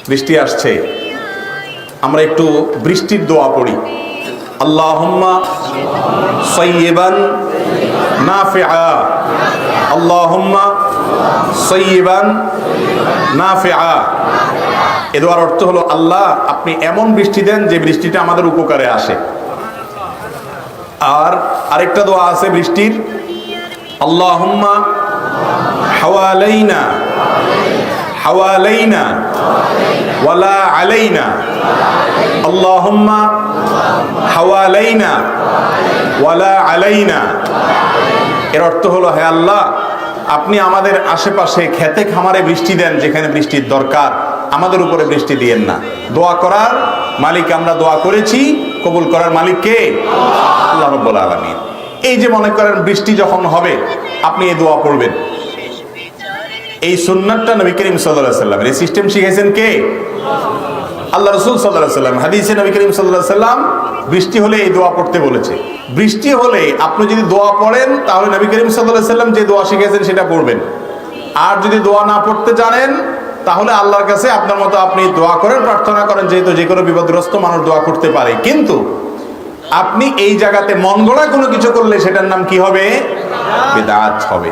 বৃষ্টি আসছে, আমরা একটু বৃষ্টির দোয়া পড়ি। আল্লাহুম্মা সাইয়্যিবান নাফিআ, আল্লাহুম্মা সাইয়্যিবান নাফিআ। এ দোয়ার অর্থ হলো, আল্লাহ আপনি এমন বৃষ্টি দেন যে বৃষ্টিটা আমাদের উপকারে আসে। আর আরেকটা দোয়া আছে বৃষ্টির, আল্লাহুম্মা হাওয়ালাইনা হাওয়ালাইনা ওয়ালা আলাইনা, আল্লাহুম্মা হাওয়ালাইনা ওয়ালা আলাইনা। এর অর্থ হলো, হে আল্লাহ আপনি আমাদের আশেপাশে খেতে খামারে বৃষ্টি দেন, যেখানে বৃষ্টির দরকার, আমাদের উপরে বৃষ্টি দিয়েন না। দোয়া করার মালিক আমরা দোয়া করেছি, কবুল করার মালিক কে? আল্লাহ রাব্বুল আলামিন। এই যে মনে করেন বৃষ্টি যখন হবে, আপনি এই দোয়া পড়বেন। এই সুন্নাতটা নবী করিম সাল্লাল্লাহু আলাইহি ওয়াসাল্লাম, এই সিস্টেম শিখাইছেন কে? আল্লাহ রাসূল সাল্লাল্লাহু আলাইহি ওয়াসাল্লাম। হাদিসে নবী করিম সাল্লাল্লাহু আলাইহি ওয়াসাল্লাম বৃষ্টি হলে এই দোয়া পড়তে বলেছে। বৃষ্টি হলে আপনি যদি দোয়া পড়েন, তাহলে নবী করিম সাল্লাল্লাহু আলাইহি ওয়াসাল্লাম যে দোয়া শিখিয়েছেন সেটা পড়বেন। আর যদি দোয়া না পড়তে জানেন, তাহলে আল্লাহর কাছে আপনার মতো আপনি দোয়া করেন, প্রার্থনা করেন, যেহেতু যে কোনো বিপদগ্রস্ত মানুষ দোয়া করতে পারে। কিন্তু আপনি এই জায়গাতে মন গড়া কোনো কিছু করলে সেটার নাম কি হবে? বিদআত হবে।